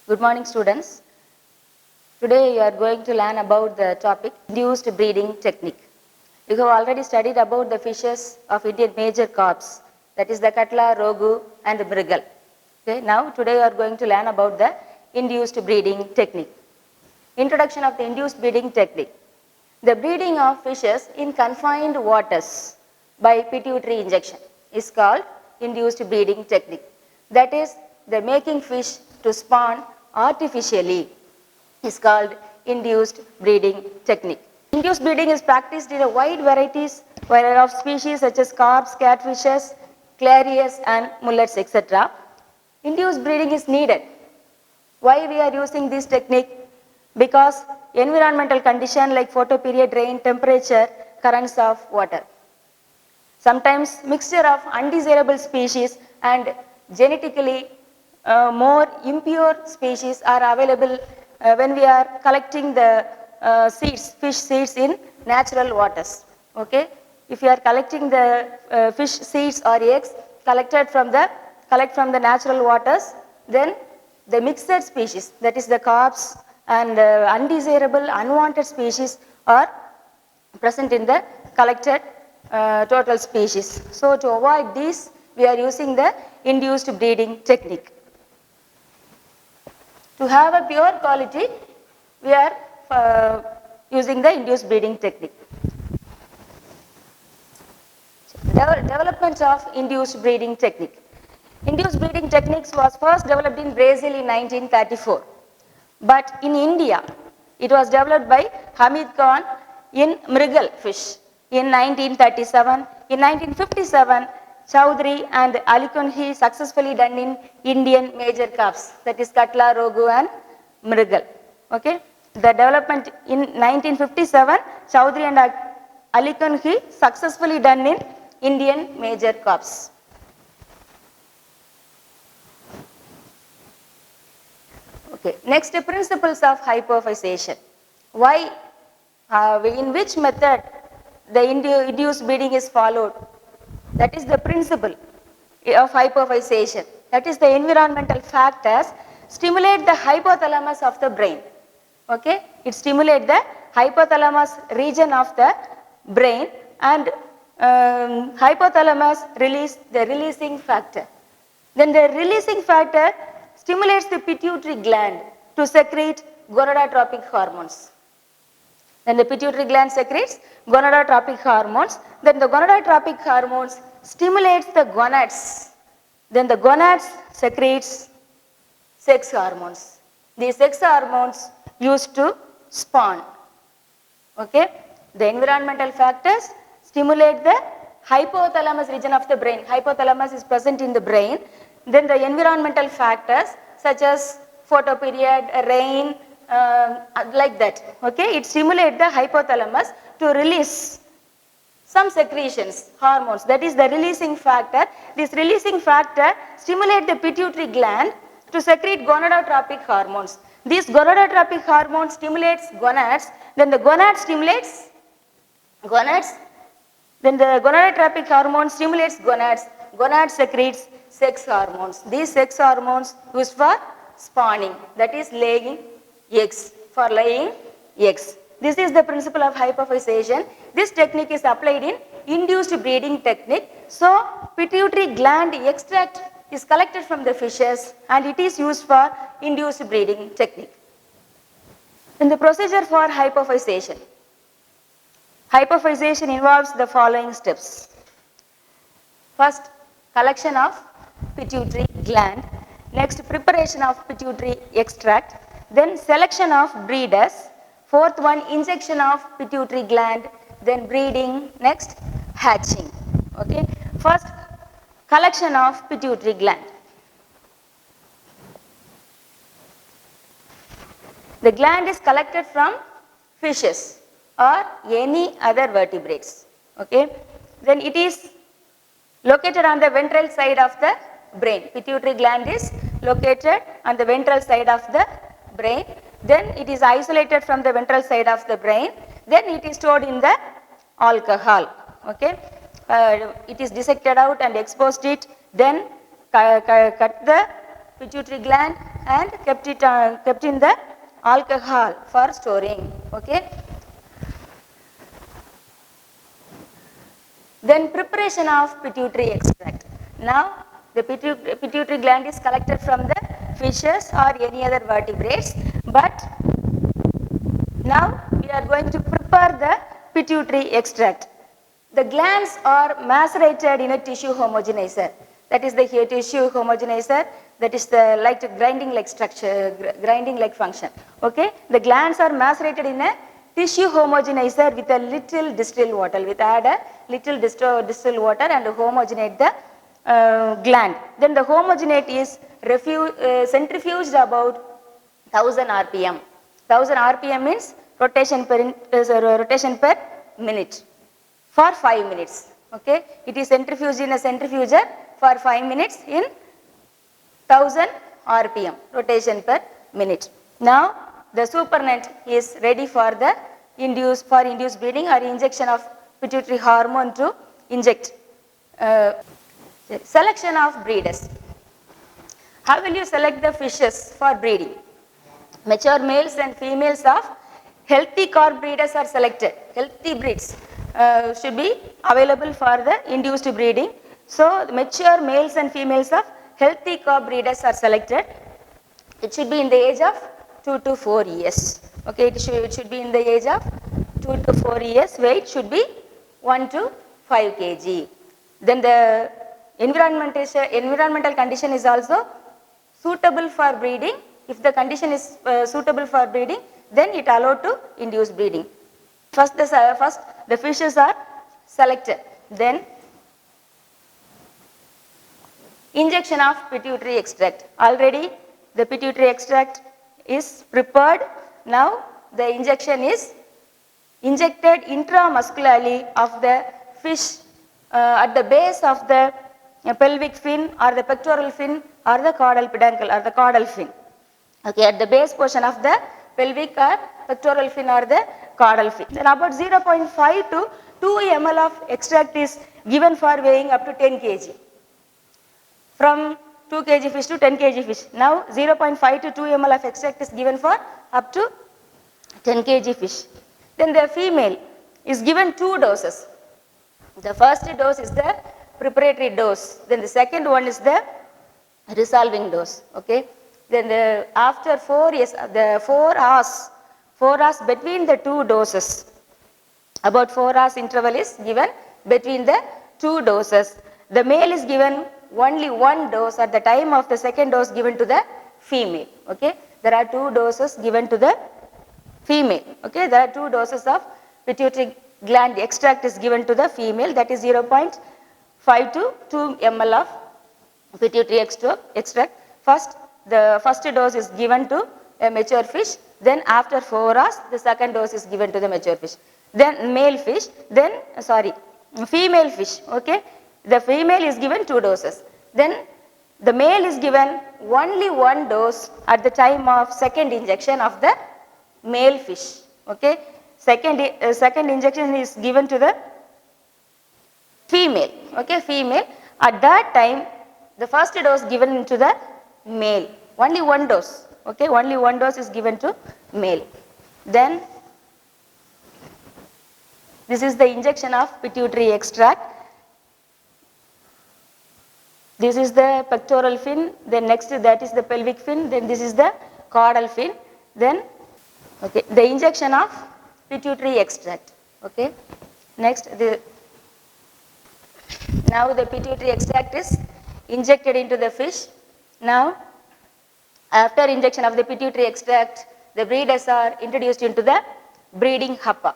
Good morning, students. Today you are going to learn about the topic induced breeding technique. You have already studied about the fishes of Indian major crops, that is the Katla, Rogu and the Mrigal. Okay, now today you are going to learn about the induced breeding technique. Introduction of the induced breeding technique. The breeding of fishes in confined waters by pituitary injection is called induced breeding technique. That is, the making fish to spawn artificially is called induced breeding technique. Induced breeding is practiced in a wide varieties of species such as carps, catfishes, clarias and mullets, etc. Induced breeding is needed. Why we are using this technique? Because environmental condition like photoperiod, rain, temperature, currents of water. Sometimes mixture of undesirable species and genetically more impure species are available when we are collecting the fish seeds in natural waters. Okay? If you are collecting the fish seeds or eggs collect from the natural waters, then the mixed species, that is the carps and undesirable, unwanted species are present in the collected total species. So to avoid this, we are using the induced breeding technique. To have a pure quality, we are using the induced breeding technique. Development of induced breeding technique. Induced breeding techniques was first developed in Brazil in 1934. But in India, it was developed by Hamid Khan in Mrigal fish in 1937. In 1957, Chowdhury and Ali successfully done in Indian major crops, that is Katla, Rogu and Mrigal. Okay? The development in 1957, Chowdhury and Ali successfully done in Indian major crops. Okay. Next, principles of hypophysis. Why, in which method the induced breeding is followed? That is the principle of hypophysis. That is, the environmental factors stimulate the hypothalamus of the brain. Okay? It stimulates the hypothalamus region of the brain, and hypothalamus release the releasing factor. Then the releasing factor stimulates the pituitary gland to secrete gonadotropic hormones. Then the pituitary gland secretes gonadotropic hormones. Then the gonadotropic hormones stimulates the gonads. Then the gonads secretes sex hormones. These sex hormones used to spawn. Okay? The environmental factors stimulate the hypothalamus region of the brain. Hypothalamus is present in the brain. Then the environmental factors such as photoperiod, rain, like that. Okay? It stimulates the hypothalamus to release some secretions, hormones. That is the releasing factor. This releasing factor stimulates the pituitary gland to secrete gonadotropic hormones. These gonadotropic hormones stimulates gonads. Then the gonad stimulates gonads. Then the gonadotropic hormone stimulates gonads. Gonad secretes sex hormones. These sex hormones used for spawning, that is laying eggs, for laying eggs. This is the principle of hypophysis. This technique is applied in induced breeding technique. So pituitary gland extract is collected from the fishes and it is used for induced breeding technique. In the procedure for hypophysis. Hypophysis involves the following steps. First, collection of pituitary gland. Next, preparation of pituitary extract. Then selection of breeders. Fourth one, injection of pituitary gland. Then breeding. Next, hatching. Okay. First, collection of pituitary gland. The gland is collected from fishes or any other vertebrates. Okay. Then it is located on the ventral side of the brain. Pituitary gland is located on the ventral side of the brain. Then it is isolated from the ventral side of the brain. Then it is stored in the alcohol. Okay. It is dissected out and exposed it. Then cut the pituitary gland and kept in the alcohol for storing. Okay. Then preparation of pituitary extract. Now the pituitary gland is collected from the fishes or any other vertebrates, but now we are going to prepare the pituitary extract. The glands are macerated in a tissue homogenizer. That is the tissue homogenizer. That is the grinding like structure, grinding like function. Okay, the glands are macerated in a tissue homogenizer with a little distilled water. We add a little distilled water and homogenate the gland. Then the homogenate is centrifuged about 1000 rpm. 1000 rpm means rotation per minute for 5 minutes. Okay, it is centrifuged in a centrifuger for 5 minutes in 1000 rpm rotation per minute. Now the supernet is ready for the induced breeding or injection of pituitary hormone to inject. Selection of breeders. How will you select the fishes for breeding? Mature males and females of healthy carp breeders are selected. Healthy breeds should be available for the induced breeding. So mature males and females of healthy carp breeders are selected. It should be in the age of 2 to 4 years. Okay, it should be in the age of 2 to 4 years. Weight should be 1 to 5 kg. Then the environmental condition is also suitable for breeding. If the condition is suitable for breeding, then it allowed to induce breeding. First the fishes are selected. Then injection of pituitary extract. Already the pituitary extract is prepared. Now the injection is injected intramuscularly of the fish at the base of the pelvic fin or the pectoral fin or the caudal peduncle or the caudal fin. Okay, at the base portion of the pelvic or pectoral fin or the caudal fin. Then about 0.5 to 2 ml of extract is given for weighing up to 10 kg. From 2 kg fish to 10 kg fish. Now 0.5 to 2 ml of extract is given for up to 10 kg fish. Then the female is given 2 doses. The first dose is the preparatory dose. Then the second one is the resolving dose. Okay. Then after 4 years, the 4 hours between the 2 doses, about 4 hours interval is given between the 2 doses. The male is given only 1 dose at the time of the second dose given to the female. Okay, there are 2 doses given to the female. Okay, there are 2 doses of pituitary gland extract is given to the female, that is 0.5 to 2 ml of pituitary extract. The first dose is given to a mature fish, then after 4 hours the second dose is given to the mature fish. Then female fish. Okay, the female is given 2 doses. Then the male is given only 1 dose at the time of second injection of the male fish. Okay, second injection is given to the female. Okay, female. At that time the first dose given to the male, only 1 dose. Okay, only 1 dose is given to male. Then this is the injection of pituitary extract. This is the pectoral fin, then next that is the pelvic fin, then this is the caudal fin. Then okay, the injection of pituitary extract. Okay, next now the pituitary extract is injected into the fish. Now after injection of the pituitary extract, the breeders are introduced into the breeding huppa.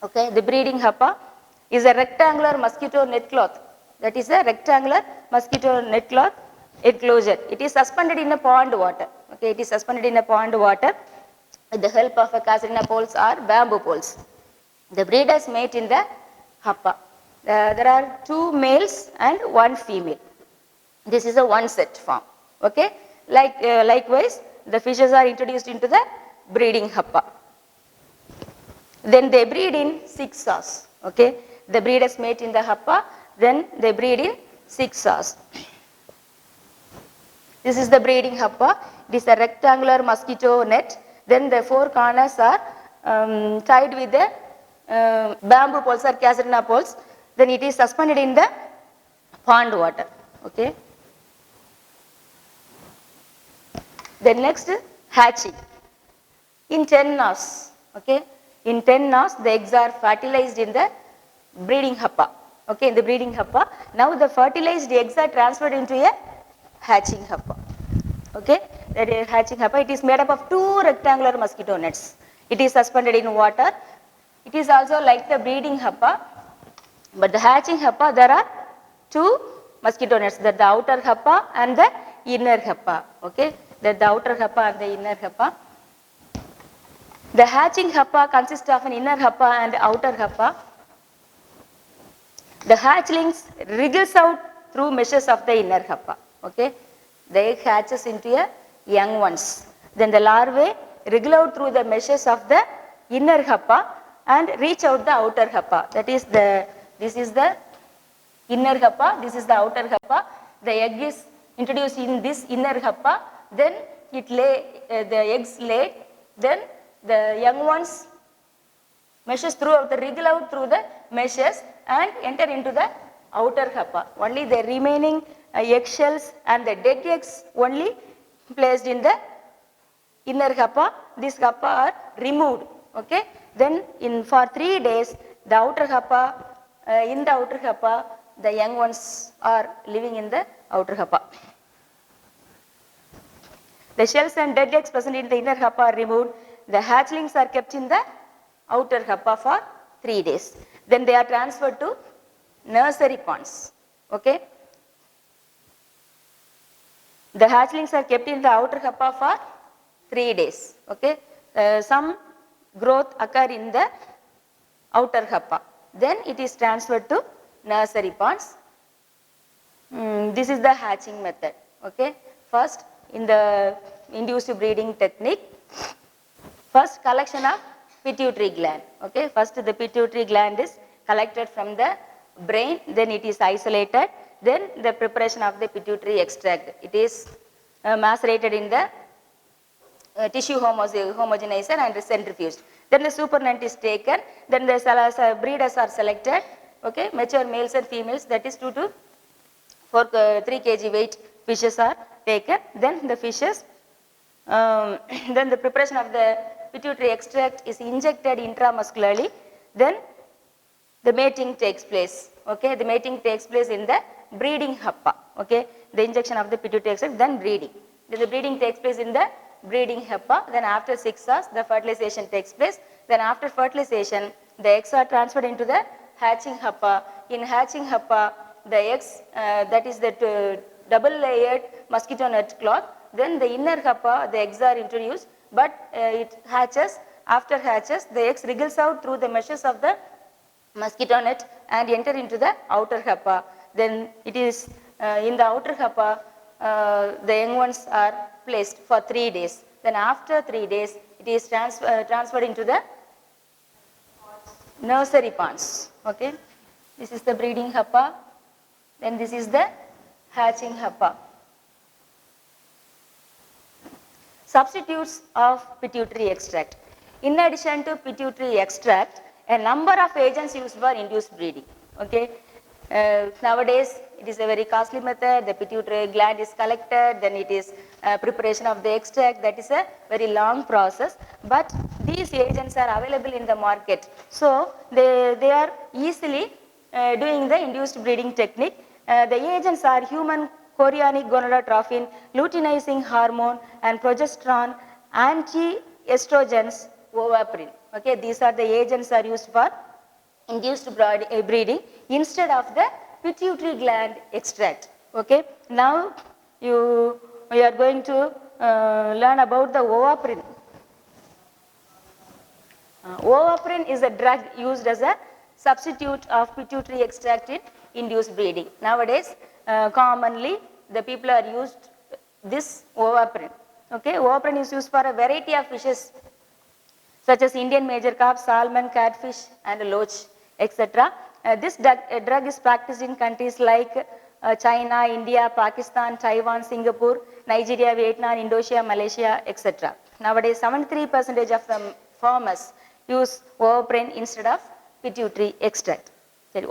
Okay, the breeding huppa is a rectangular mosquito net cloth. That is a rectangular mosquito net cloth enclosure. It is suspended in a pond water. Okay, it is suspended in a pond water with the help of a casuarina poles or bamboo poles. The breeders mate in the huppa. There are 2 males and 1 female. This is a one set form. Okay, likewise the fishes are introduced into the breeding huppa. Then they breed in 6 hours. Okay, the breeders mate in the huppa, then they breed in 6 hours. This is the breeding happa. It is a rectangular mosquito net. Then the four corners are tied with the bamboo poles or casuarina poles. Then it is suspended in the pond water. Okay. Then next, hatching. In 10 hours, okay. In 10 hours, the eggs are fertilized in the breeding happa. Okay, in the breeding happa. Now the fertilized eggs are transferred into a hatching happa. Okay, that is hatching happa. It is made up of two rectangular mosquito nets. It is suspended in water. It is also like the breeding happa, but the hatching happa, there are two mosquito nets, that the outer happa and the inner happa. Okay, that the outer happa and the inner happa. The hatching happa consists of an inner happa and outer happa. The hatchlings wriggles out through meshes of the inner happa. Okay, the egg hatches into a young ones. Then the larvae wriggle out through the meshes of the inner happa and reach out the outer happa. That is this is the inner happa, this is the outer happa. The egg is introduced in this inner happa. Then it the eggs lay. Then the young ones meshes throughout the wriggle out through the meshes and enter into the outer happa. Only the remaining eggshells and the dead eggs only placed in the inner happa. These happa are removed. Okay. Then for 3 days, the outer happa, in the outer happa, the young ones are living in the outer happa. The shells and dead eggs present in the inner happa are removed. The hatchlings are kept in the outer happa for 3 days. Then they are transferred to nursery ponds. Okay. The hatchlings are kept in the outer happa for 3 days. Okay. Some growth occur in the outer happa. Then it is transferred to nursery ponds. This is the hatching method. Okay. First, in the induced breeding technique, first collection of pituitary gland. Okay. First the pituitary gland is collected from the brain, then it is isolated, then the preparation of the pituitary extract. It is macerated in the tissue homogenizer and centrifuged. Then the supernatant is taken, then the breeders are selected. Okay. Mature males and females, that is 2 to 3 kg weight fishes are taken. Then the fishes, then the preparation of the pituitary extract is injected intramuscularly. Then the mating takes place. Okay, the mating takes place in the breeding happa. Okay, the injection of the pituitary extract, then breeding. Then the breeding takes place in the breeding happa. Then after 6 hours, the fertilization takes place. Then after fertilization, the eggs are transferred into the hatching happa. In hatching happa, the eggs, that is the double layered mosquito net cloth. Then the inner happa, the eggs are introduced, but it hatches. After hatches, the eggs wriggles out through the meshes of the mosquito net and enter into the outer happa. Then it is in the outer happa, the young ones are placed for 3 days. Then after 3 days, it is transferred into the nursery ponds. Okay, this is the breeding happa. Then this is the hatching happa. Substitutes of pituitary extract. In addition to pituitary extract, a number of agents used for induced breeding. Okay. Nowadays, it is a very costly method. The pituitary gland is collected, then it is preparation of the extract. That is a very long process. But these agents are available in the market. So, they are easily doing the induced breeding technique. The agents are human chorionic gonadotrophin, luteinizing hormone, and progesterone, anti-estrogens, ovaprine. Okay, these are the agents are used for induced breeding instead of the pituitary gland extract. Okay, now we are going to learn about the ovaprine. Ovaprine is a drug used as a substitute of pituitary extract in induced breeding. Nowadays, commonly the people are used this ovaprine. Okay, ovaprine is used for a variety of fishes such as Indian major carp, salmon, catfish, and loach, etc. This drug is practiced in countries like China, India, Pakistan, Taiwan, Singapore. Nigeria, Vietnam, Indonesia, Malaysia, etc. Nowadays, 73% of the farmers use Overprint instead of pituitary extract.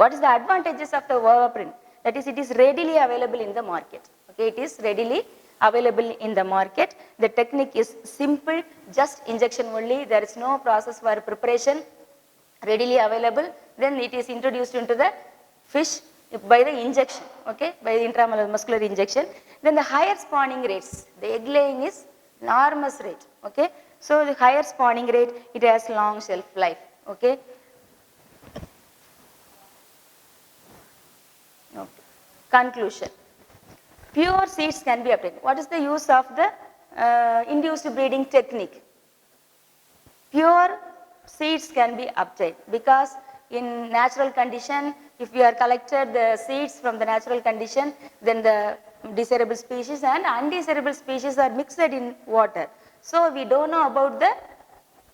What is the advantages of the Overprint? That is, it is readily available in the market. Okay, it is readily available in the market. The technique is simple, just injection only. There is no process for preparation, readily available. Then it is introduced into the fish by the injection, okay, by the intramuscular injection. Then the higher spawning rates, the egg laying is enormous rate, okay. So the higher spawning rate, it has long shelf life, okay. Okay. Conclusion. Pure seeds can be obtained. What is the use of the induced breeding technique? Pure seeds can be obtained because in natural condition, if we are collected the seeds from the natural condition, then the desirable species and undesirable species are mixed in water. So we don't know about the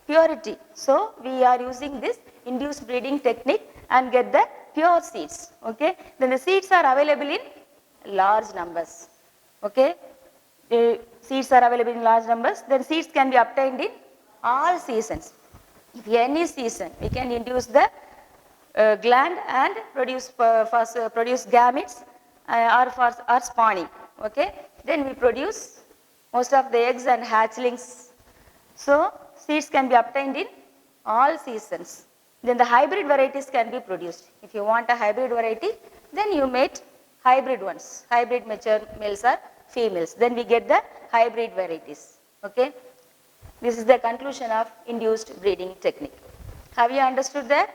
purity. So we are using this induced breeding technique and get the pure seeds. Okay. Then the seeds are available in large numbers. Okay. The seeds are available in large numbers. Then seeds can be obtained in all seasons. If any season, we can induce the gland and produce gametes or spawning. Okay. Then we produce most of the eggs and hatchlings. So seeds can be obtained in all seasons. Then the hybrid varieties can be produced. If you want a hybrid variety, then you mate hybrid ones, hybrid mature males or females. Then we get the hybrid varieties. Okay. This is the conclusion of induced breeding technique. Have you understood that?